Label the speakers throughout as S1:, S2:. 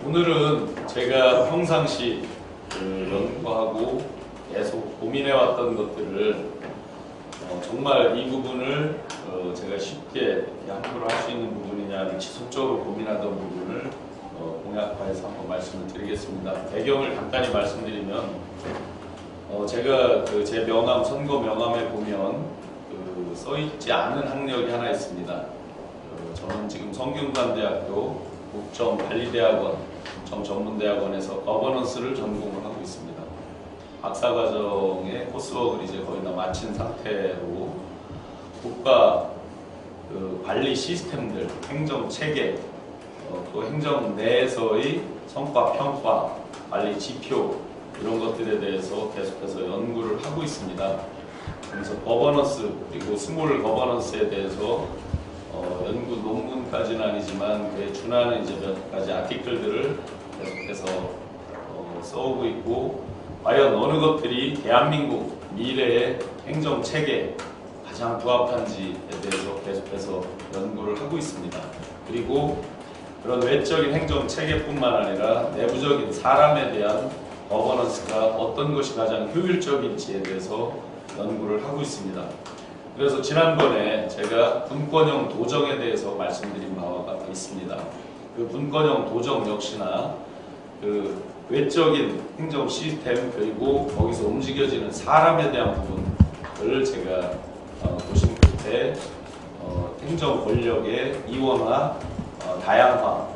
S1: 오늘은 제가 평상시 연구하고 계속 고민해왔던 것들을 정말 이 부분을 제가 쉽게 이렇게 함부로 할 수 있는 부분이냐, 지속적으로 고민하던 부분을 공약화해서 한번 말씀을 드리겠습니다. 배경을 간단히 말씀드리면 제가 제 명함, 선거 명함에 보면 써있지 않은 학력이 하나 있습니다. 저는 지금 성균관대학교 국정관리대학원, 국정전문대학원에서 거버넌스를 전공을 하고 있습니다. 박사과정의 코스워크를 이제 거의 다 마친 상태로 국가 관리 시스템들, 행정 체계, 또 행정 내에서의 성과 평가, 관리 지표 이런 것들에 대해서 계속해서 연구를 하고 있습니다. 그래서 거버넌스 그리고 스몰 거버넌스에 대해서 연구 논문까지는 아니지만 그에 준하는 이제 몇 가지 아티클들을 계속해서 써오고 있고, 과연 어느 것들이 대한민국 미래의 행정 체계에 가장 부합한지에 대해서 계속해서 연구를 하고 있습니다. 그리고 그런 외적인 행정 체계뿐만 아니라 내부적인 사람에 대한 거버넌스가 어떤 것이 가장 효율적인지에 대해서 연구를 하고 있습니다. 그래서 지난번에 제가 분권형 도정에 대해서 말씀드린 바가 있습니다. 그 분권형 도정 역시나 그 외적인 행정 시스템 그리고 거기서 움직여지는 사람에 대한 부분을 제가 보신 끝에 행정 권력의 이원화, 다양화,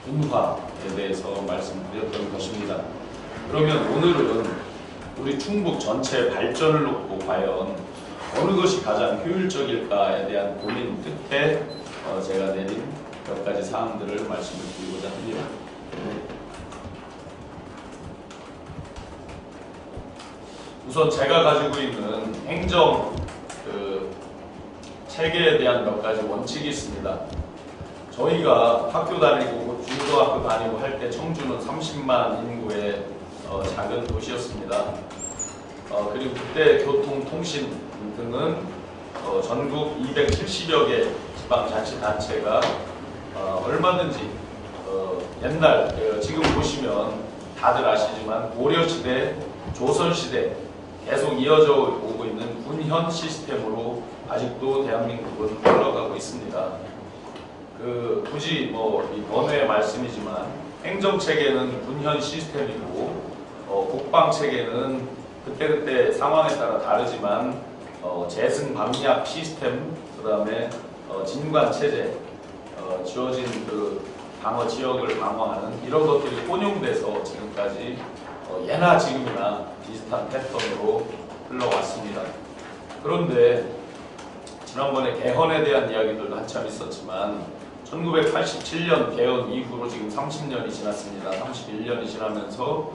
S1: 분화에 대해서 말씀드렸던 것입니다. 그러면 오늘은 우리 충북 전체 발전을 놓고 과연 어느 것이 가장 효율적일까에 대한 고민 끝에 제가 내린 몇 가지 사항들을 말씀을 드리고자 합니다. 우선 제가 가지고 있는 행정 체계에 대한 몇 가지 원칙이 있습니다. 저희가 학교 다니고 중고등학교 다니고 할 때 청주는 30만 인구의 작은 도시였습니다. 그리고 그때 교통, 통신 등은 전국 270여 개 지방자치단체가 얼마든지 옛날 지금 보시면 다들 아시지만 고려시대, 조선시대 계속 이어져 오고 있는 군현 시스템으로 아직도 대한민국은 흘러가고 있습니다. 굳이 이 번외의 말씀이지만 행정체계는 군현 시스템이고 국방체계는 그때그때 상황에 따라 다르지만 재승 방약 시스템, 그 다음에 진관체제, 지어진 방어 지역을 방어하는 이런 것들이 혼용돼서 지금까지 예나 지금이나 비슷한 패턴으로 흘러왔습니다. 그런데 지난번에 개헌에 대한 이야기들도 한참 있었지만 1987년 개헌 이후로 지금 30년이 지났습니다. 31년이 지나면서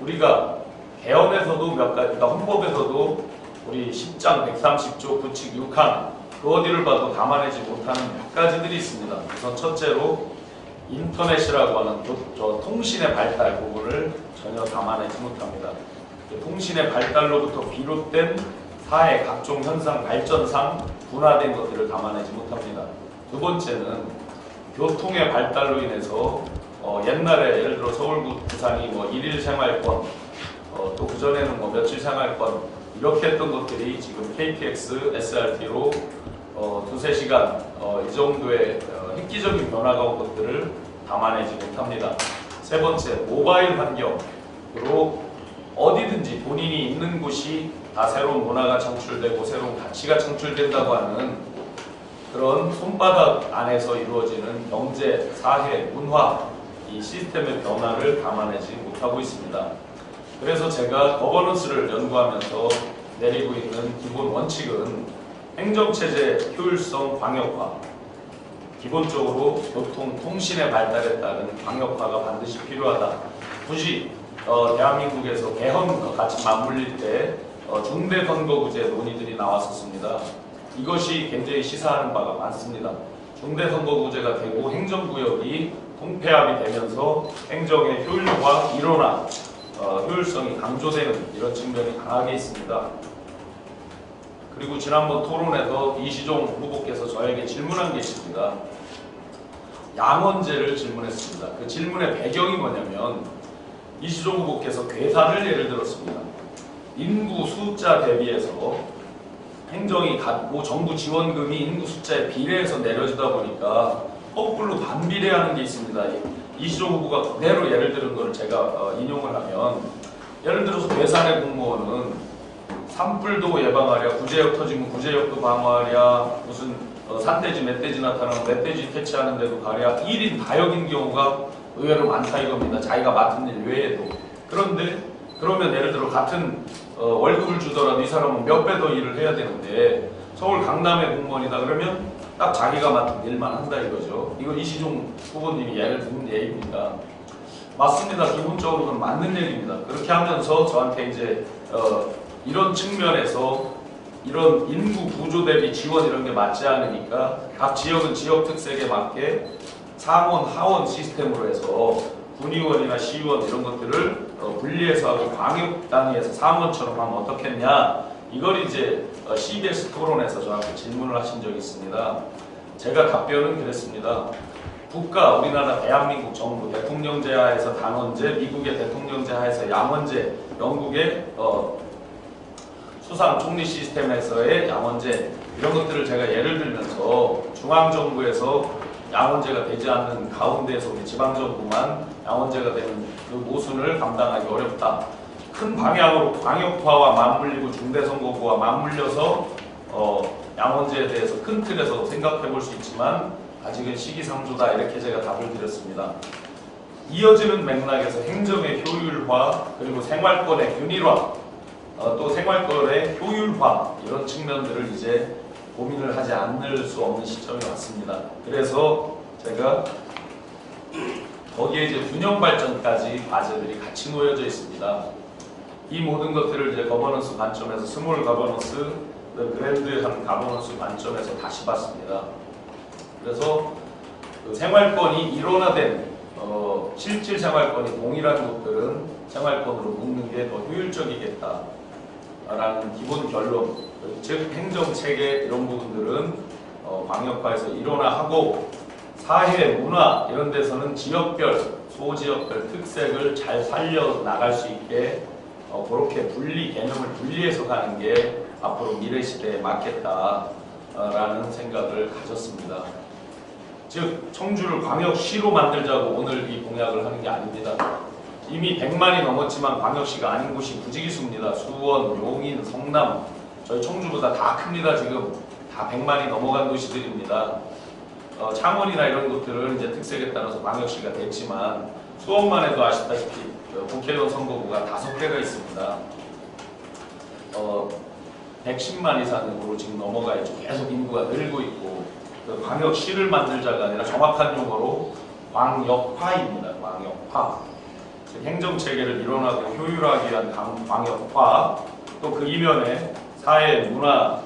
S1: 우리가 개헌에서도 몇 가지, 그러니까 헌법에서도 우리 10장 130조 규칙 6항 그 어디를 봐도 담아내지 못하는 몇 가지들이 있습니다. 우선 첫째로 인터넷이라고 하는 통신의 발달 부분을 전혀 담아내지 못합니다. 통신의 발달로부터 비롯된 사회 각종 현상 발전상 분화된 것들을 담아내지 못합니다. 두 번째는 교통의 발달로 인해서 옛날에 예를 들어 서울 부산이 일일 생활권, 또 그전에는 며칠 생활권 이렇게 했던 것들이 지금 KTX, SRT로 두세 시간 이 정도의 획기적인 변화가 온 것들을 담아내지 못합니다. 세 번째, 모바일 환경으로 어디든지 본인이 있는 곳이 다 새로운 문화가 창출되고 새로운 가치가 창출된다고 하는 그런 손바닥 안에서 이루어지는 경제, 사회, 문화 이 시스템의 변화를 담아내지 못하고 있습니다. 그래서 제가 거버넌스를 연구하면서 내리고 있는 기본 원칙은 행정체제 효율성 광역화, 기본적으로 교통, 통신의 발달에 따른 광역화가 반드시 필요하다. 굳이 대한민국에서 개헌과 같이 맞물릴 때 중대선거구제 논의들이 나왔었습니다. 이것이 굉장히 시사하는 바가 많습니다. 중대선거구제가 되고 행정구역이 통폐합이 되면서 행정의 효율과 일원화, 효율성이 강조되는 이런 측면이 강하게 있습니다. 그리고 지난번 토론에서 이시종 후보께서 저에게 질문한 게 있습니다. 양원제를 질문했습니다. 그 질문의 배경이 뭐냐면 이시종 후보께서 계산을 예를 들었습니다. 인구 숫자 대비해서 행정이 갖고 정부 지원금이 인구 숫자에 비례해서 내려지다 보니까 거꾸로 반비례하는 게 있습니다. 이시종 후보가 그대로 예를 들은 거를 제가 인용을 하면 예를 들어서 괴산의 공무원은 산불도 예방하랴, 구제역 터지면 구제역도 방어하랴, 무슨 산돼지, 멧돼지 나타나면 멧돼지 퇴치하는 데도 가랴 1인 다역인 경우가 의외로 많다 이겁니다. 자기가 맡은 일 외에도. 그런데 그러면 예를 들어 같은 월급을 주더라도 이 사람은 몇 배 더 일을 해야 되는데 서울 강남의 공무원이다 그러면 딱 자기가 맡은 일만 한다 이거죠. 이거 이시종 후보님이 예를 든 예입니다. 맞습니다. 기본적으로는 맞는 얘기입니다. 그렇게 하면서 저한테 이제 이런 측면에서 이런 인구 구조 대비 지원 이런 게 맞지 않으니까 각 지역은 지역 특색에 맞게 상원, 하원 시스템으로 해서 군의원이나 시의원 이런 것들을 분리해서 하고 광역 단위에서 상원처럼 하면 어떻겠냐 이걸 이제 CBS 토론에서 저한테 질문을 하신 적이 있습니다. 제가 답변은 그랬습니다. 국가, 우리나라 대한민국 정부 대통령제 하에서 당원제, 미국의 대통령제 하에서 양원제, 영국의 수상 총리 시스템에서의 양원제 이런 것들을 제가 예를 들면서 중앙정부에서 양원제가 되지 않는 가운데에서 우리 지방정부만 양원제가 되는 그 모순을 감당하기 어렵다. 큰 방향으로 광역화와 맞물리고 중대선거구와 맞물려서 양원제에 대해서 큰 틀에서 생각해 볼 수 있지만 아직은 시기상조다 이렇게 제가 답을 드렸습니다. 이어지는 맥락에서 행정의 효율화 그리고 생활권의 균일화 또 생활권의 효율화 이런 측면들을 이제 고민을 하지 않을 수 없는 시점이 왔습니다. 그래서 제가 거기에 이제 균형 발전까지 과제들이 같이 놓여져 있습니다. 이 모든 것들을 이제 거버넌스 관점에서 스몰 거버넌스, 그랜드한 거버넌스 관점에서 다시 봤습니다. 그래서 그 생활권이 일원화된 실질 생활권이 동일한 곳들은 생활권으로 묶는 게 더 효율적이겠다라는 기본 결론, 즉 행정체계 이런 부분들은 광역화에서 일원화하고 사회, 문화 이런 데서는 지역별, 소지역별 특색을 잘 살려나갈 수 있게 그렇게 개념을 분리해서 가는 게 앞으로 미래 시대에 맞겠다라는 생각을 가졌습니다. 즉 청주를 광역시로 만들자고 오늘 이 공약을 하는 게 아닙니다. 이미 100만이 넘었지만 광역시가 아닌 곳이 부지기수입니다. 수원, 용인, 성남 저희 청주보다 다 큽니다. 지금 다 100만이 넘어간 도시들입니다. 창원이나 이런 곳들은 이제 특색에 따라서 광역시가 됐지만 수원만 해도 아시다시피 국회의원 선거구가 5개가 있습니다. 110만 이상으로 지금 넘어가 있죠. 계속 인구가 늘고 있고 광역시를 만들자가 아니라 정확한 용어로 광역화입니다. 광역화. 행정체계를 일원화하고 효율화하기 위한 광역화 또 그 이면에 사회, 문화,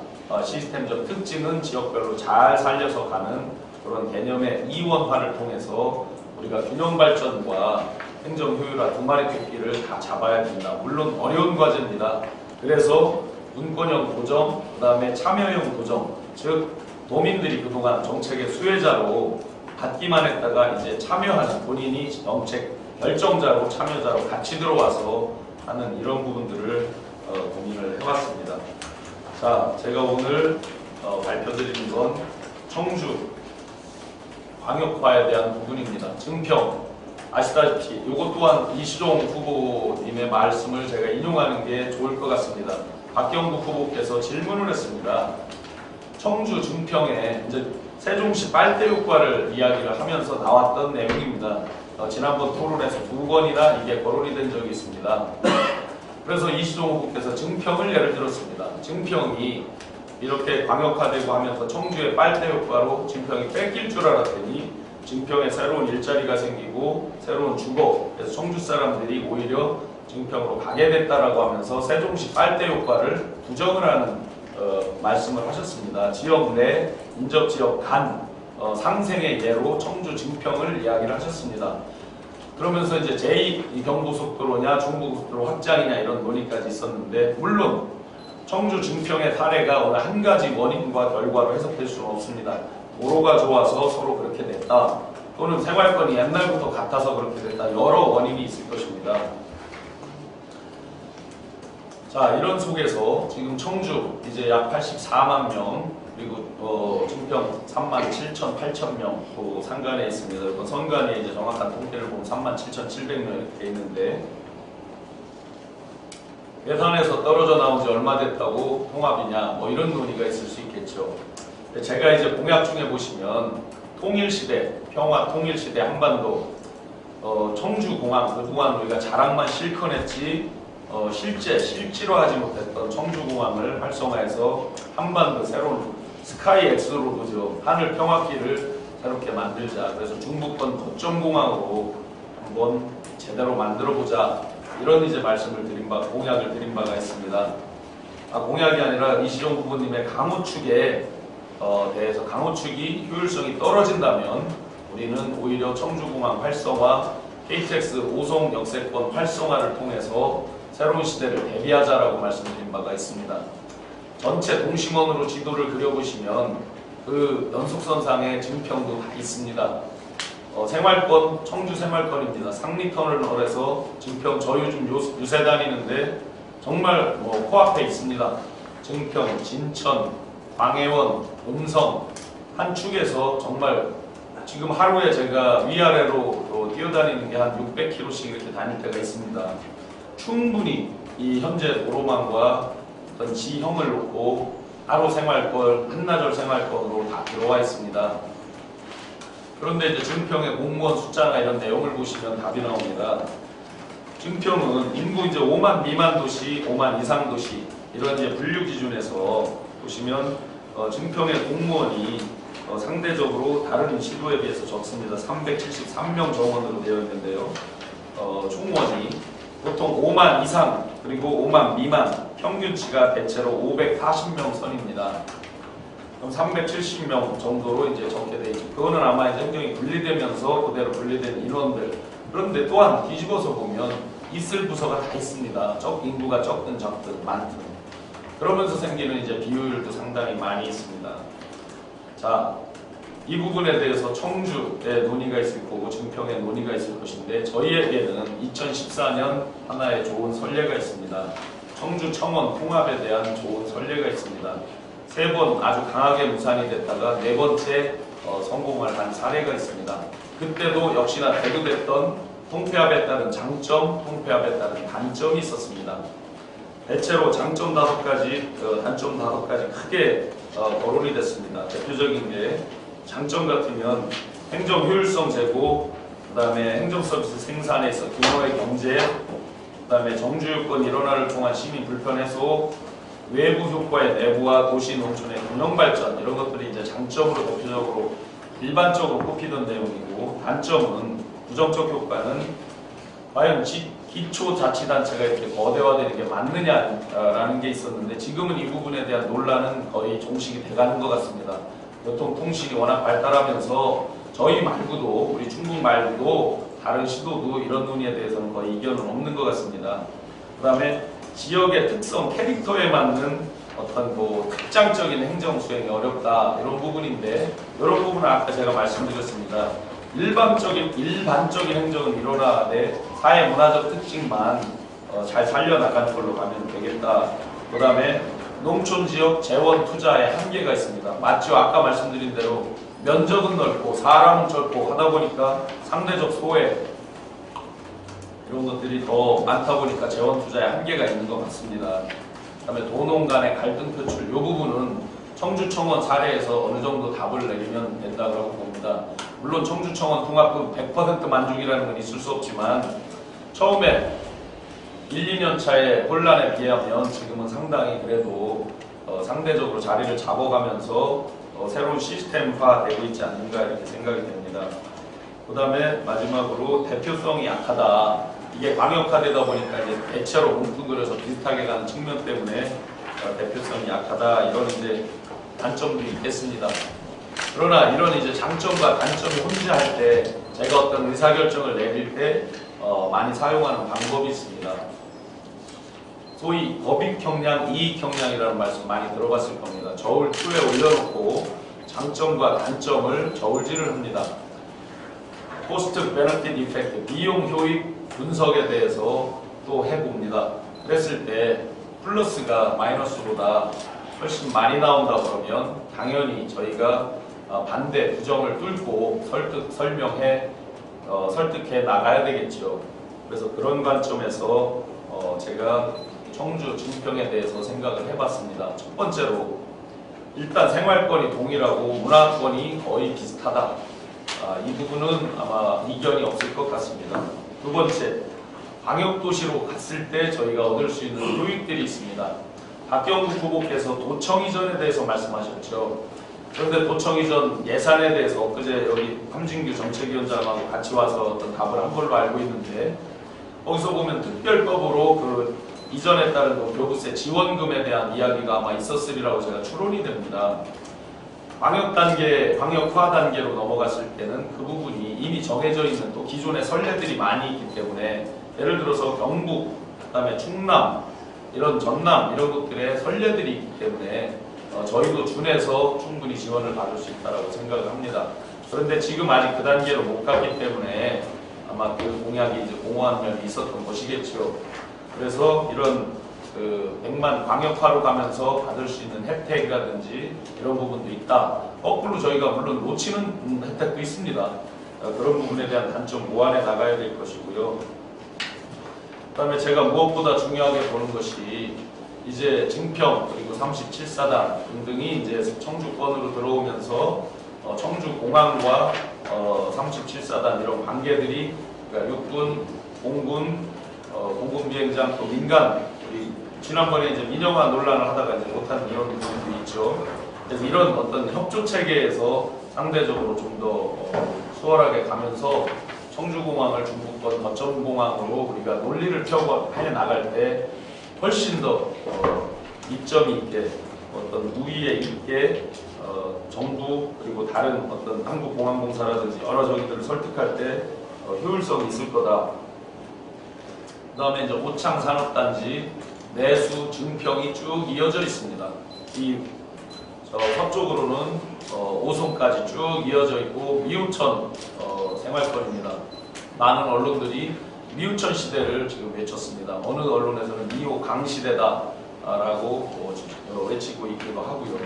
S1: 시스템적 특징은 지역별로 잘 살려서 가는 그런 개념의 이원화를 통해서 우리가 균형 발전과 행정 효율화 두 마리 토끼를 다 잡아야 된다. 물론 어려운 과제입니다. 그래서 문권형 도정, 그 다음에 참여형 도정, 즉 도민들이 그동안 정책의 수혜자로 받기만 했다가 이제 참여하는 본인이 정책 결정자로 참여자로 같이 들어와서 하는 이런 부분들을 고민을 해봤습니다. 자, 제가 오늘 발표드리는 건 청주 광역화에 대한 부분입니다. 증평 아시다시피 이것 또한 이시종 후보님의 말씀을 제가 인용하는 게 좋을 것 같습니다. 박경국 후보께서 질문을 했습니다. 청주 증평에 이제 세종시 빨대 효과를 이야기를 하면서 나왔던 내용입니다. 지난번 토론에서 2번이나 이게 거론이 된 적이 있습니다. 그래서 이시종 후보께서 증평을 예를 들었습니다. 증평이 이렇게 광역화되고 하면서 청주의 빨대 효과로 증평이 뺏길 줄 알았더니 증평에 새로운 일자리가 생기고 새로운 주거, 그래서 청주 사람들이 오히려 증평으로 가게 됐다라고 하면서 세종시 빨대 효과를 부정을 하는 말씀을 하셨습니다. 지역 내, 인접지역 간 상생의 예로 청주 증평을 이야기를 하셨습니다. 그러면서 이제 제2 경부고속도로냐 중부고속도로 확장이냐 이런 논의까지 있었는데, 물론 청주 증평의 사례가 어느 한 가지 원인과 결과로 해석될 수는 없습니다. 도로가 좋아서 서로 그렇게 됐다, 또는 생활권이 옛날부터 같아서 그렇게 됐다, 여러 원인이 있을 것입니다. 자, 이런 속에서 지금 청주 이제 약 84만 명, 그리고 증평 3만 7천, 8천 명, 또 상간에 있습니다. 선간에 이제 정확한 통계를 보면 3만 7,700명 이렇게 돼 있는데, 예산에서 떨어져 나온 지 얼마 됐다고 통합이냐, 뭐 이런 논의가 있을 수 있겠죠. 제가 이제 공약 중에 보시면 통일시대, 평화 통일시대 한반도, 청주공항, 그동안 우리가 자랑만 실컷 했지 실제로 하지 못했던 청주공항을 활성화해서 한반도 새로운 스카이 X로도 하늘 평화기를 새롭게 만들자. 그래서 중부권 거점공항으로 한번 제대로 만들어보자. 이런 이제 말씀을 드린 바, 공약을 드린 바가 있습니다. 공약이 아니라 이시영 후보님의 강호축에 대해서, 강호축이 효율성이 떨어진다면 우리는 오히려 청주공항 활성화, KTX 오송 역세권 활성화를 통해서 새로운 시대를 대비하자라고 말씀드린 바가 있습니다. 전체 동심원으로 지도를 그려보시면 그 연속선상에 증평도 다 있습니다. 생활권, 청주 생활권입니다. 상리터널에서 증평, 저 요즘 요새 다니는데 정말 코앞에 있습니다. 증평, 진천, 광해원, 음성 한 축에서 정말 지금 하루에 제가 위아래로 뛰어다니는 게 한 600km씩 이렇게 다닐 때가 있습니다. 충분히 이 현재 도로망과 어떤 지형을 놓고 하루 생활권, 한나절 생활권으로 다 들어와 있습니다. 그런데 이제 증평의 공무원 숫자나 이런 내용을 보시면 답이 나옵니다. 증평은 인구 이제 5만 미만 도시, 5만 이상 도시 이런 이제 분류 기준에서 보시면 증평의 공무원이 상대적으로 다른 시도에 비해서 적습니다. 373명 정원으로 되어 있는데요. 총원이 보통 5만 이상 그리고 5만 미만 평균치가 대체로 540명 선입니다. 그럼 370명 정도로 이제 적게 돼 있죠. 그거는 아마 이제 행정이 분리되면서 그대로 분리된 인원들. 그런데 또한 뒤집어서 보면 있을 부서가 다 있습니다. 인구가 적든 적든 많든. 그러면서 생기는 이제 비효율도 상당히 많이 있습니다. 자, 이 부분에 대해서 청주의 논의가 있을 거고 증평의 논의가 있을 것인데, 저희에게는 2014년 하나의 좋은 선례가 있습니다. 청주 청원 통합에 대한 좋은 선례가 있습니다. 3번 아주 강하게 무산이 됐다가 4번째 성공을 한 사례가 있습니다. 그때도 역시나 대두됐던 통폐합에 따른 장점, 통폐합에 따른 단점이 있었습니다. 대체로 장점 5가지, 단점 5가지 크게 거론이 됐습니다. 대표적인 게 장점 같으면 행정 효율성 제고, 그 다음에 행정 서비스 생산에서 규모의 경제, 그 다음에 정주유권 일원화를 통한 시민 불편 해소, 외부 효과의 내부와 도시 농촌의 균형 발전, 이런 것들이 이제 장점으로 대표적으로 일반적으로 꼽히던 내용이고, 단점은 부정적 효과는 과연 기초자치단체가 이렇게 거대화되는 게 맞느냐라는 게 있었는데, 지금은 이 부분에 대한 논란은 거의 종식이 돼가는 것 같습니다. 교통통신이 워낙 발달하면서 저희 말고도, 우리 충북 말고도 다른 시도도 이런 논의에 대해서는 거의 이견은 없는 것 같습니다. 그 다음에 지역의 특성, 캐릭터에 맞는 어떤 특장적인 행정 수행이 어렵다, 이런 부분인데, 이런 부분은 아까 제가 말씀드렸습니다. 일반적인 행정은 일어나되 사회 문화적 특징만 잘 살려나가는 걸로 가면 되겠다. 그 다음에 농촌 지역 재원 투자에 한계가 있습니다. 맞죠? 아까 말씀드린 대로 면적은 넓고 사람은 적고 하다 보니까 상대적 소외 이런 것들이 더 많다 보니까 재원 투자에 한계가 있는 것 같습니다. 그 다음에 도농 간의 갈등 표출, 이 부분은 청주청원 사례에서 어느 정도 답을 내리면 된다고 봅니다. 물론 청주청원 통합은 100% 만족이라는 건 있을 수 없지만, 처음에 1, 2년 차의 혼란에 비하면 지금은 상당히 그래도 상대적으로 자리를 잡아가면서 새로운 시스템화 되고 있지 않는가, 이렇게 생각이 됩니다. 그 다음에 마지막으로 대표성이 약하다. 이게 광역화되다 보니까 이제 대체로 뭉뚱그려서 비슷하게 가는 측면 때문에 대표성이 약하다, 이런 이제 단점도 있겠습니다. 그러나 이런 이제 장점과 단점이 혼재할 때 제가 어떤 의사결정을 내릴 때 많이 사용하는 방법이 있습니다. 소위 법익 형량, 이익 형량이라는 말씀 많이 들어봤을 겁니다. 저울 2에 올려놓고 장점과 단점을 저울질을 합니다. 코스트 베너핏 이펙트, 비용 효익 분석에 대해서 또 해봅니다. 그랬을 때 플러스가 마이너스보다 훨씬 많이 나온다 그러면 당연히 저희가 반대, 부정을 뚫고 설명해 설득해 나가야 되겠죠. 그래서 그런 관점에서 제가 청주 증평에 대해서 생각을 해봤습니다. 첫 번째로 일단 생활권이 동일하고 문화권이 거의 비슷하다. 이 부분은 아마 이견이 없을 것 같습니다. 두 번째, 광역도시로 갔을 때 저희가 얻을 수 있는 효익들이 있습니다. 박경국 후보께서 도청 이전에 대해서 말씀하셨죠. 그런데 도청 이전 예산에 대해서 엊그제 여기 함진규 정책위원장하고 같이 와서 어떤 답을 한 걸로 알고 있는데 거기서 보면 특별법으로 그 이전에 따른 교부세 지원금에 대한 이야기가 아마 있었으리라고 제가 추론이 됩니다. 광역화 단계로 넘어갔을 때는 그 부분이 이미 정해져 있는 또 기존의 선례들이 많이 있기 때문에 예를 들어서 경북, 그다음에 충남, 이런 전남 이런 곳들의 선례들이 있기 때문에 저희도 준해서 충분히 지원을 받을 수 있다고 생각을 합니다. 그런데 지금 아직 그 단계로 못 갔기 때문에 아마 그 공약이 이제 공허한 면이 있었던 것이겠죠. 그래서 이런 그 100만 광역화로 가면서 받을 수 있는 혜택이라든지 이런 부분도 있다. 거꾸로 저희가 물론 놓치는 혜택도 있습니다. 그런 부분에 대한 단점 보완해 나가야 될 것이고요. 그 다음에 제가 무엇보다 중요하게 보는 것이 이제 증평 그리고 37사단 등등이 이제 청주권으로 들어오면서 청주공항과 37사단 이런 관계들이 그러니까 육군, 공군, 공군비행장 또 민간 우리 지난번에 이제 민영화 논란을 하다가 이제 못한 이런 부분도 있죠. 그래서 이런 어떤 협조 체계에서 상대적으로 좀 더 수월하게 가면서 청주공항을 중부권 거점공항으로 우리가 논리를 펴고 해 나갈 때 훨씬 더 이점이 있게 어떤 우위에 있게 정부 그리고 다른 어떤 한국공항공사라든지 여러 저기들을 설득할 때 효율성이 있을 거다. 그 다음에 이제 오창 산업단지 내수 증평이 쭉 이어져 있습니다. 이 서쪽으로는 오송까지 쭉 이어져 있고 미우천 생활권입니다. 많은 언론들이 미우천 시대를 지금 외쳤습니다. 어느 언론에서는 미호 강시대다라고 외치고 있기도 하고요.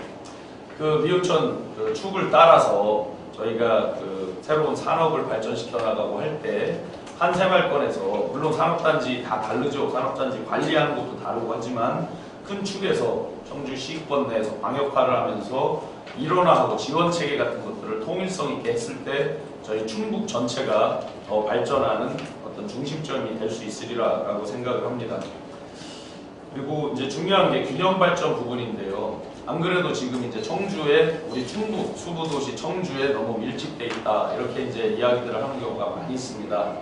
S1: 그 미우천 그 축을 따라서 저희가 그 새로운 산업을 발전시켜 나가고 할 때 한 생활권에서 물론 산업단지 다 다르죠. 산업단지 관리하는 것도 다르고 하지만 큰 축에서 청주시권 내에서 광역화를 하면서 일원화하고 지원체계 같은 것들을 통일성 있게 했을 때 저희 충북 전체가 더 발전하는 어떤 중심점이 될 수 있으리라고 생각을 합니다. 그리고 이제 중요한 게 균형 발전 부분인데요. 안 그래도 지금 이제 청주에 우리 충북 수부도시 청주에 너무 밀집돼 있다 이렇게 이제 이야기들을 하는 경우가 많이 있습니다.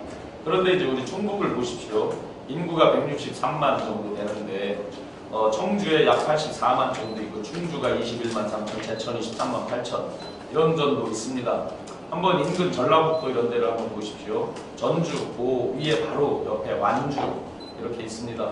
S1: 그런데 이제 우리 충북을 보십시오. 인구가 163만 정도 되는데 청주에 약 84만 정도 있고 충주가 21만 3천, 제천이 13만 8천 이런 정도 있습니다. 한번 인근 전라북도 이런 데를 한번 보십시오. 전주, 그 위에 바로 옆에 완주 이렇게 있습니다.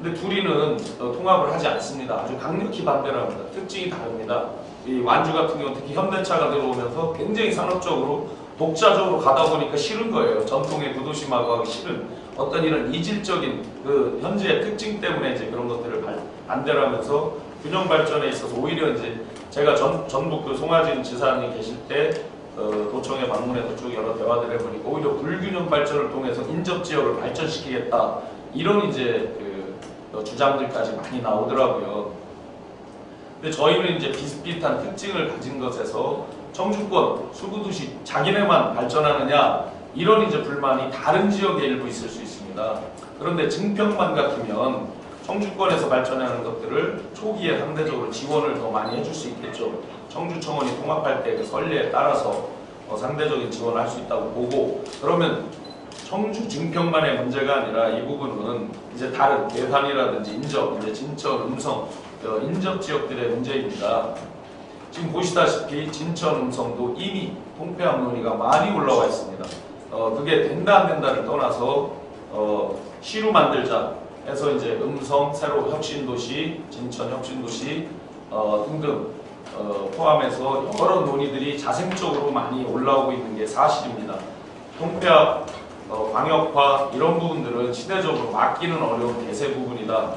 S1: 근데 둘이는 통합을 하지 않습니다. 아주 강력히 반대를 합니다. 특징이 다릅니다. 이 완주 같은 경우 특히 현대차가 들어오면서 굉장히 산업적으로 독자적으로 가다 보니까 싫은 거예요. 전통의 구도심하고 하기 싫은 어떤 이런 이질적인 그 현지의 특징 때문에 이제 그런 것들을 반대를 하면서 균형 발전에 있어서 오히려 이제 제가 전북 그 송하진 지사님 계실 때 도청에 방문해서 쭉 여러 대화들을 해보니까 오히려 불균형 발전을 통해서 인접 지역을 발전시키겠다 이런 이제 그 주장들까지 많이 나오더라고요. 근데 저희는 이제 비슷비슷한 특징을 가진 것에서 청주권, 수부도시 자기네만 발전하느냐 이런 이제 불만이 다른 지역에 일부 있을 수 있습니다. 그런데 증평만 같으면 청주권에서 발전하는 것들을 초기에 상대적으로 지원을 더 많이 해줄 수 있겠죠. 청주청원이 통합할 때 그 선례에 따라서 상대적인 지원을 할 수 있다고 보고 그러면 청주 증평만의 문제가 아니라 이 부분은 이제 다른 계산이라든지 인접, 이제 진천, 음성, 인접 지역들의 문제입니다. 지금 보시다시피 진천 음성도 이미 통폐합 논의가 많이 올라와 있습니다. 그게 된다 안 된다를 떠나서 시로 만들자 해서 이제 음성 새로 혁신도시, 진천 혁신도시 등등 포함해서 여러 논의들이 자생적으로 많이 올라오고 있는 게 사실입니다. 통폐합, 광역화 이런 부분들은 시대적으로 막기는 어려운 대세 부분이다.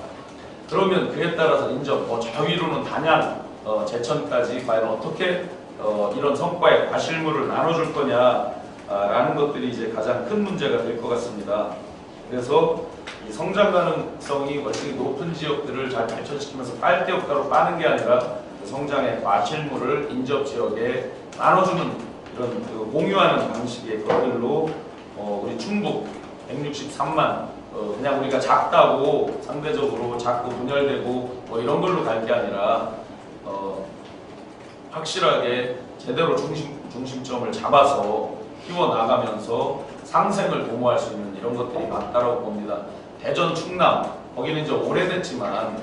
S1: 그러면 그에 따라서 인접, 저 위로는 단양, 제천까지 과연 어떻게 이런 성과의 과실물을 나눠줄 거냐라는 것들이 이제 가장 큰 문제가 될 것 같습니다. 그래서 이 성장 가능성이 월등히 높은 지역들을 잘 발전시키면서 빨대 효과로 빠는 게 아니라 그 성장의 과실물을 인접 지역에 나눠주는 이런 공유하는 방식의 것들로 우리 충북 163만 그냥 우리가 작다고 상대적으로 작고 분열되고 뭐 이런 걸로 갈 게 아니라 확실하게 제대로 중심점을 잡아서 키워나가면서 상생을 도모할 수 있는 이런 것들이 맞다라고 봅니다. 대전, 충남 거기는 이제 오래됐지만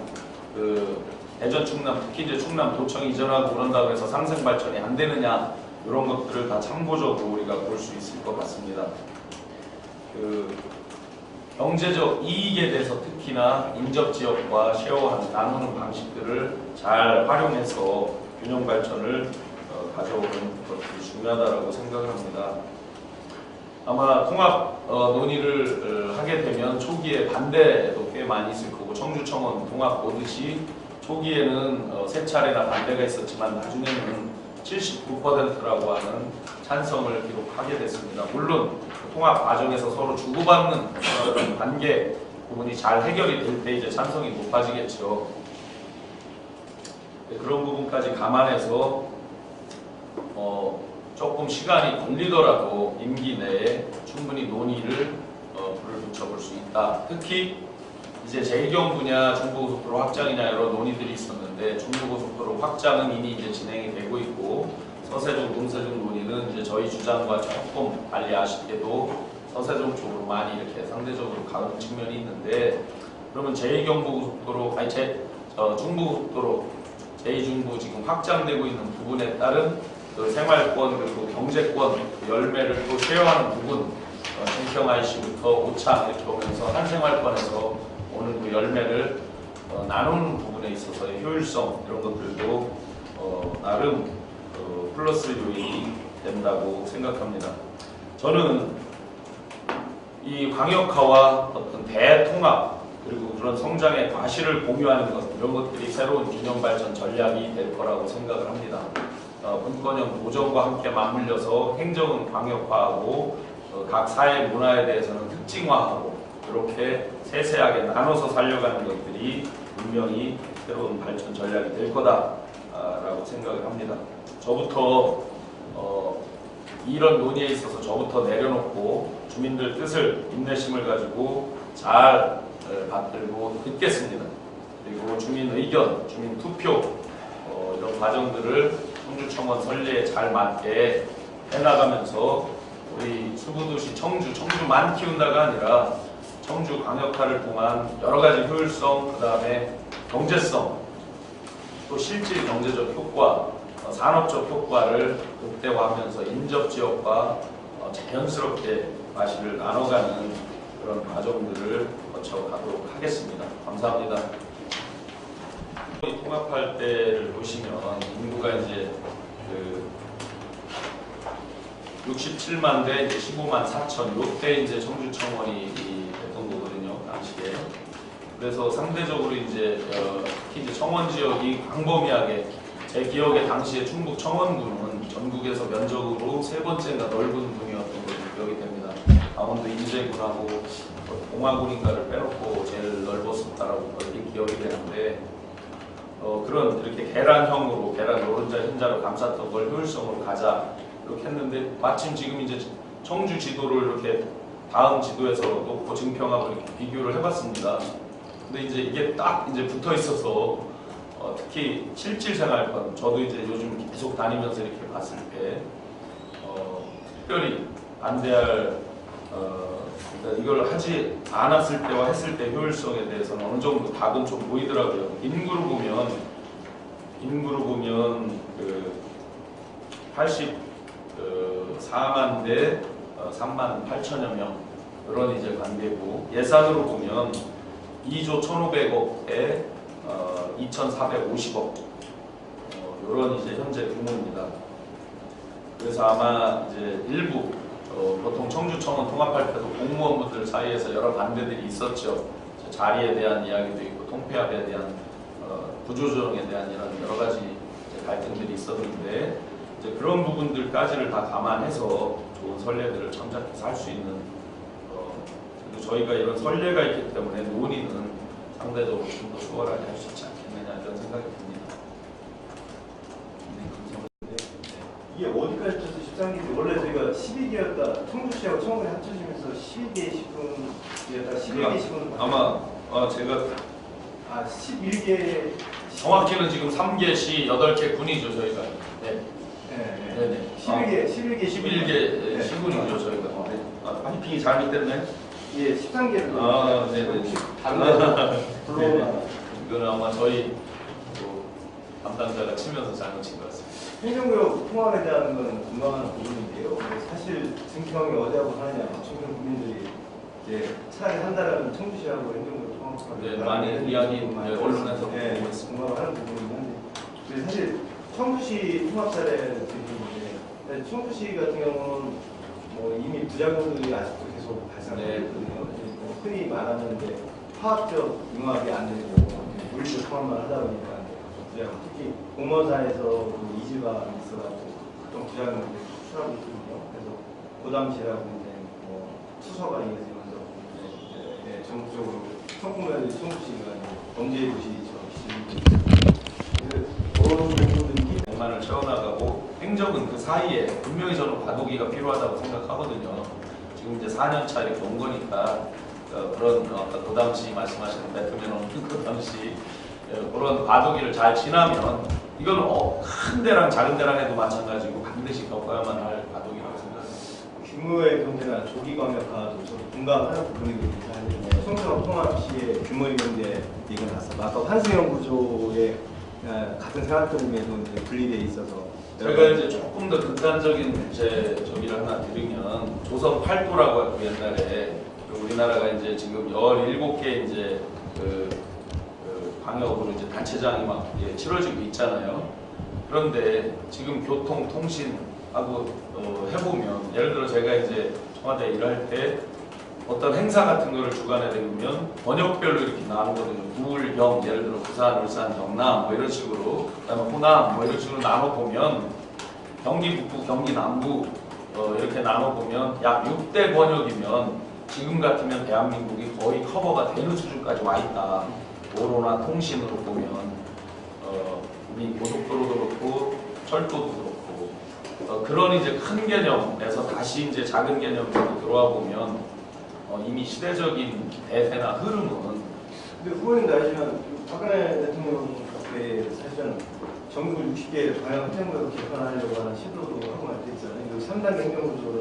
S1: 대전, 충남 특히 이제 충남 도청이 이전하고 그런다고 해서 상생 발전이 안 되느냐 이런 것들을 다 참고적으로 우리가 볼 수 있을 것 같습니다. 경제적 이익에 대해서 특히나 인접 지역과 쉐어하는 나누는 방식들을 잘 활용해서 균형 발전을 가져오는 것이 중요하다고 생각을 합니다. 아마 통합 논의를 하게 되면 초기에 반대도 꽤 많이 있을 거고 청주청원 통합 보듯이 초기에는 세 차례나 반대가 있었지만 나중에는 79%라고 하는 찬성을 기록하게 됐습니다. 물론 통합 과정에서 서로 주고받는 관계 부분이 잘 해결이 될 때 이제 찬성이 높아지겠죠. 그런 부분까지 감안해서 조금 시간이 걸리더라도 임기 내에 충분히 논의를 불을 붙여볼 수 있다. 특히 이제 제2경 분야 중부고속도로 확장이냐 여러 논의들이 있었는데 중부고속도로 확장은 이미 이제 진행이 되고 있고 서세종, 동세종 논의는 이제 저희 주장과 조금 달리 아쉽게도 서세종 쪽으로 많이 이렇게 상대적으로 가는 측면이 있는데 그러면 제2경부고속도로 중부고속도로 제2중부 지금 확장되고 있는 부분에 따른 그 생활권 그리고 경제권 열매를 또 쉐어하는 부분 청평 IC부터 오창 이렇게 오면서 한 생활권에서 오는 그 열매를 나누는 부분에 있어서의 효율성 이런 것들도 나름 플러스 요인이 된다고 생각합니다. 저는 이 광역화와 어떤 대통합 그리고 그런 성장의 과실을 공유하는 것 이런 것들이 새로운 균형 발전 전략이 될 거라고 생각을 합니다. 분권형 도정과 함께 맞물려서 행정은 광역화하고 각 사회 문화에 대해서는 특징화하고 이렇게 세세하게 나눠서 살려가는 것들이 분명히 새로운 발전 전략이 될 거다라고 생각을 합니다. 저부터 이런 논의에 있어서 저부터 내려놓고 주민들 뜻을 인내심을 가지고 잘 받들고 듣겠습니다. 그리고 주민 의견, 주민 투표 이런 과정들을 청주청원 선례에 잘 맞게 해나가면서 우리 수구도시 청주만 키운다가 아니라 청주 광역화를 통한 여러 가지 효율성, 그 다음에 경제성, 또 실질 경제적 효과, 산업적 효과를 극대화하면서 인접 지역과 자연스럽게 과실을 나눠가는 그런 과정들을 거쳐가도록 하겠습니다. 감사합니다. 통합할 때를 보시면 인구가 이제 67만 대 15만 4천 요때 이제 청주청원이 됐던 거거든요 당시에. 그래서 상대적으로 이제 특히 이제 청원 지역이 광범위하게 제 기억에 당시에 충북 청원군은 전국에서 면적으로 세 번째인가 넓은 군이었던 걸로 기억이 됩니다. 강원도 인제군하고 봉화군인가를 빼놓고 제일 넓었었다라고 그렇게 기억이 되는데 그런 이렇게 계란형으로 계란 노른자 흰자로 감쌌던 걸 효율성으로 가자 이렇게 했는데 마침 지금 이제 청주 지도를 이렇게 다음 지도에서 놓고 증평하고 이렇게 비교를 해봤습니다. 근데 이제 이게 딱 이제 붙어 있어서 특히 실질 생활권 저도 이제 요즘 계속 다니면서 이렇게 봤을 때 특별히 반대할 그러니까 이걸 하지 않았을 때와 했을 때 효율성에 대해서는 어느 정도 답은 좀 보이더라고요. 인구를 보면 인구로 보면 그 84만 대 3만 8천여 명 이런 이제 관계고, 예산으로 보면 2조 1,500억에 2,450억 이런 이제 현재 규모입니다. 그래서 아마 이제 일부 보통 청주청은 통합할 때도 공무원분들 사이에서 여러 반대들이 있었죠. 자리에 대한 이야기도 있고 통폐합에 대한 구조조정에 대한 이런 여러 가지 이제 갈등들이 있었는데, 이제 그런 부분들까지를 다 감안해서 좋은 선례들을 참작해서 할 수 있는, 그리고 저희가 이런 선례가 있기 때문에 논의는 상대적으로 좀 더 수월하게 할 수 있지 않겠느냐 이런 생각이 듭니다.
S2: 이게 어디까지 쳐서 13기인데 원래 저희가 12개였다, 청주시하고 청원이 합쳐지면서 12개 시군이었다, 11개 시군
S1: 아마 제가
S2: 11개
S1: 정확히는 지금 3개시 8개 군이죠 저희가. 네.
S2: 네네. 11개
S1: 11개 시군이죠 저희가. 파이팅이 잘못됐네.
S2: 예, 13개를.
S1: 네네.
S2: 불러오나.
S1: 이거는 아마 저희 담당자가 치면서 잘못 친 것 같습니다.
S2: 행정구역 통합에 대한 건 건강한 부분인데요. 사실 증평이 어디하고 하느냐, 청주 국민들이 이제 차라리 한다라는 청주시하고 행정구역 통합.
S1: 네, 많이 이야기 언론에서 보고 있습니다.
S2: 공감을 하는 부분이긴 한데, 근데 사실 청주시 통합 사례를 드리는데, 청주시 같은 경우는 뭐 이미 부작용들이 아직도 계속 발생하거든요. 흔히 말하는 이제 화학적 융합이 안 되고 물리적 통합만 하다 보니까 특히 공무원사에서 그 이질감이 있어가지고 각종 부작용을 추출하고 있거든요. 그래서 그 당시라고 이제 뭐 투서가 이어지면서 전국적으로 청구면의 청주시가 범죄의 도시처럼 기준이 그런 부분들이
S1: 공간을 채워나가고, 행정은 그 사이에 분명히 저는 과도기가 필요하다고 생각하거든요. 지금 이제 4년차 이렇게 온 거니까 그런 아까 그 당시 말씀하신 대통령 없는 그 당시 그런 과도기를 잘 지나면 이건 큰 데랑 작은 데랑 해도 마찬가지고 반드시 겪어야만 할 과도기라고 생각합니다.
S2: 규모의 경제나 조기 광역화도 저도 공감하는 부분이긴 한데, 청소년 통합시의 규모의 경제 얘기가 나왔어요. 아까 환승형 구조의 같은 생활동에도 분리되어 있어서
S1: 제가 이제 조금 더 극단적인 저기를 하나 드리면, 조선 팔도라고 하고 옛날에 우리나라가 이제 지금 17개 이제 방역으로 이제 단체장이 막 치러지고 있잖아요. 그런데 지금 교통, 통신하고 해보면, 예를 들어 제가 이제 청와대 일할 때 어떤 행사 같은 거를 주관해 되면 번역별로 이렇게 나누거든요. 부울, 영, 예를 들어 부산, 울산, 경남 뭐 이런 식으로, 그다음에 호남 뭐 이런 식으로 나눠 보면, 경기 북부, 경기 남부 이렇게 나눠 보면 약 6대 번역이면 지금 같으면 대한민국이 거의 커버가 되는 수준까지 와 있다. 도로나 통신으로 보면 우리 고속도로도 그렇고 철도도 그렇고, 그런 이제 큰 개념에서 다시 이제 작은 개념으로 들어와 보면 이미 시대적인 대세나 흐름은.
S2: 근데 후보님도 알지만 박근혜 대통령 때 사실은 전국 60개 방역 행정구역을 개편하려고 하는 시도도 하고 말 때 있잖아요. 그 3단 행정구조를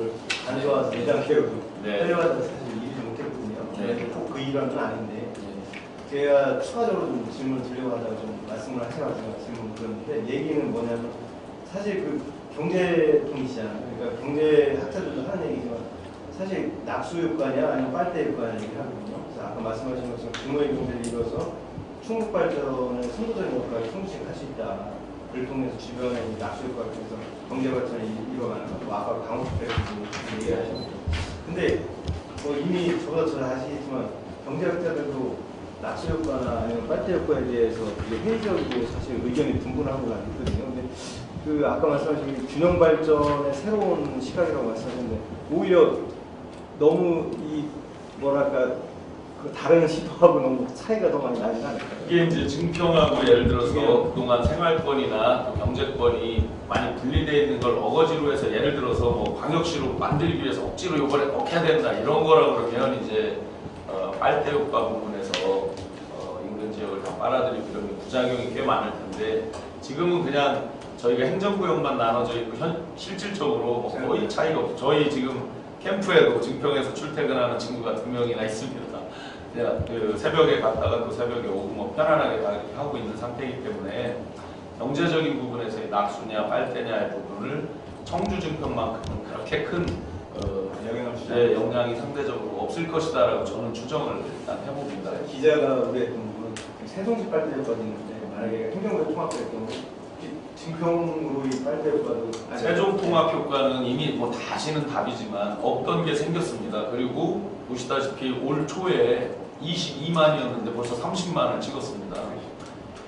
S2: 가져와서 4단 개혁을 하려고 사실 일이 좀 못했거든요. 꼭 그 일환은 아닌데, 제가 추가적으로 좀 질문을 드리려고 하다가 좀 말씀을 하셔가지고 질문을 드렸는데, 얘기는 뭐냐면 사실 그 경제통이시잖아요. 그러니까 경제학자들도 하는 얘기지만 사실 낙수 효과냐 아니면 빨대 효과냐 얘기를 하거든요. 그래서 아까 말씀하신 것처럼 규모의 경제를 이뤄서 충북 발전의 선도적인 역할을 청주시가 할 수 있다. 그를 통해서 주변에 낙수 효과를 통해서 경제 발전을 이뤄가는 것. 아까 강원도에서 얘기하셨죠. 근데 뭐 이미 저보다 잘 아시겠지만 경제학자들도 낙수 효과나 아니면 빨대 효과에 대해서 되게 회의적이고 사실 의견이 분분하고 있거든요. 근데 그 아까 말씀하신 균형 발전의 새로운 시각이라고 말씀하셨는데, 오히려 너무 이 뭐랄까 그 다른 시도하고 너무 차이가 더 많이 나지 않을까요?
S1: 이게 이제 증평하고 예를 들어서 그동안 생활권이나 또 경제권이 많이 분리되어 있는 걸 어거지로 해서, 예를 들어서 뭐 광역시로 만들기 위해서 억지로 요번에 꼭 해야 된다 이런 거라 그러면 이제 빨대 효과 부분에서 인근 지역을 다 빨아들이고 이런 부작용이 꽤 많을 텐데, 지금은 그냥 저희가 행정구역만 나눠져 있고 실질적으로 뭐 거의 차이가 없고, 저희 지금 캠프에도 증평에서 출퇴근하는 친구가 2명이나 있습니다. 그냥 그 새벽에 갔다가 또 새벽에 오고 뭐 편안하게 다 이렇게 하고 있는 상태이기 때문에 경제적인 부분에서의 낙수냐 빨대냐의 부분을 청주증권만큼은 그렇게 큰
S2: 영향을 주지
S1: 네, 영향이 상대적으로 없을 것이다라고 저는 추정을 일단 해봅니다.
S2: 기자가 우려했던 부분은 세종시 빨대 효과도 있는데 만약에 행정부의 통합될 경우 증평으로의 빨대 효과도
S1: 세종 통합 효과는 이미 뭐 다시는 답이지만 없던 게 생겼습니다. 그리고 보시다시피 올 초에 22만이었는데 벌써 30만을 찍었습니다.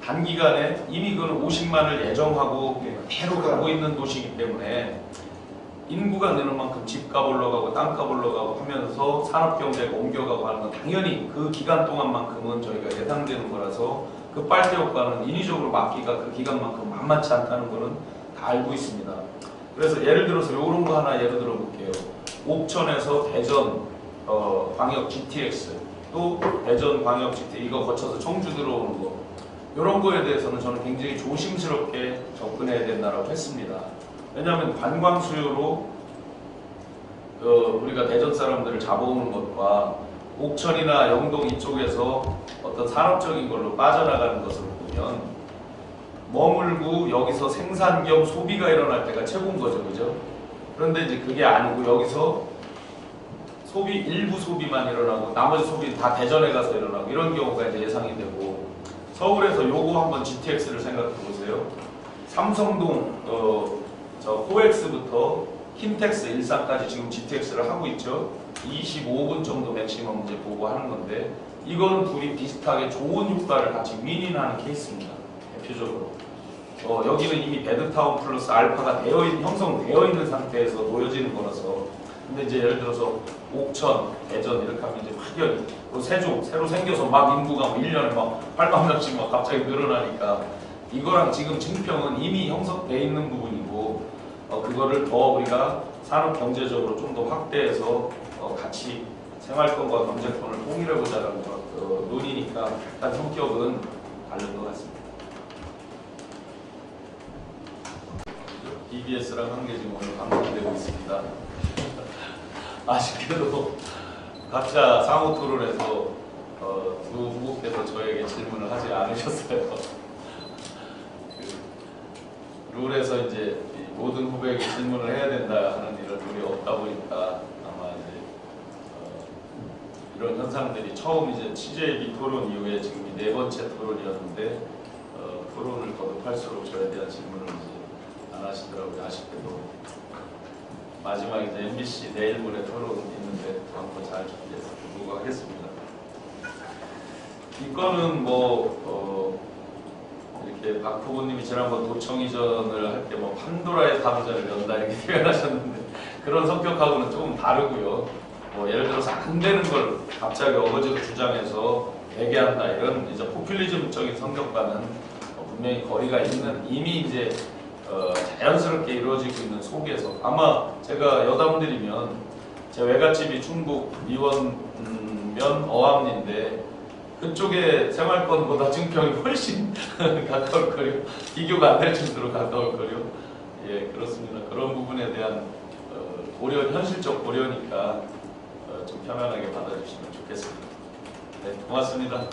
S1: 단기간에 이미 그건 50만을 예정하고 그대로 가고 있는 도시이기 때문에 인구가 느는 만큼 집값 올라가고 땅값 올라가고 하면서 산업경제가 옮겨가고 하는 건 당연히 그 기간 동안만큼은 저희가 예상되는 거라서 그 빨대 효과는 인위적으로 막기가 그 기간만큼 만만치 않다는 거는 다 알고 있습니다. 그래서 예를 들어서 이런 거 하나 예를 들어 볼게요. 옥천에서 대전 광역 GTX 또 대전 광역 GTX 이거 거쳐서 청주 들어오는 거 이런 거에 대해서는 저는 굉장히 조심스럽게 접근해야 된다고 했습니다. 왜냐하면 관광 수요로 우리가 대전 사람들을 잡아오는 것과 옥천이나 영동 이쪽에서 어떤 산업적인 걸로 빠져나가는 것을 보면 머물고 여기서 생산 겸 소비가 일어날 때가 최고인 거죠, 그죠? 그런데 이제 그게 아니고 여기서 일부 소비만 일어나고 나머지 소비는 다 대전에 가서 일어나고 이런 경우가 이제 예상이 되고 서울에서 요거 한번 GTX를 생각해 보세요. 삼성동 저 코엑스부터 킨텍스 일산까지 지금 GTX를 하고 있죠. 25분 정도 맥시멈 이제 보고 하는 건데 이거는 둘이 비슷하게 좋은 효과를 같이 윈윈하는 케이스입니다. 대표적으로 여기는 이미 베드타운 플러스 알파가 형성되어 있는 상태에서 놓여지는 거라서 근데 이제 예를 들어서 옥천, 대전 이렇게 하면 이제 확연히 또 세종 새로 생겨서 막 인구가 뭐 1년에 막 8만 명씩 막 갑자기 늘어나니까 이거랑 지금 증평은 이미 형성되어 있는 부분이고 그거를 더 우리가 산업 경제적으로 좀 더 확대해서 같이 생활권과 경제권을 통일해보자라는 논의니까 일단 성격은 다른 것 같습니다. EBS랑 한 게 지금 오늘 방송되고 있습니다. 아쉽게도 각자 상호 토론에서 두 후보께서 저에게 질문을 하지 않으셨어요. 룰에서 이제 모든 후보에게 질문을 해야 된다 하는 이런 룰이 없다 보니까 아마 이제 이런 현상들이 처음 이제 CJB 토론 이후에 지금이 4번째 토론이었는데 토론을 거듭할수록 저에 대한 질문을 이제 안 하시더라고요. 아쉽게도 마지막에 이제 MBC 내일 모레 토론 있는데 한번 잘 준비해서 보고 하겠습니다. 이 건은 이렇게 박 후보님이 지난번 도청 이전을 할 때 판도라의 상자를 연다 이렇게 표현하셨는데 그런 성격하고는 조금 다르고요. 예를 들어서 안 되는 걸 갑자기 어거지로 주장해서 배제한다 이런 이제 포퓰리즘적인 성격과는 분명히 거리가 있는 이미 이제 자연스럽게 이루어지고 있는 속에서 아마 제가 여담드리면 제 외갓집이 충북 미원면 어암리인데 그쪽에 생활권보다 증평이 훨씬 가까울 거려 비교가 안 될 정도로 가까울 거려 예 그렇습니다. 그런 부분에 대한 현실적 고려니까 좀 편안하게 받아주시면 좋겠습니다. 네 고맙습니다.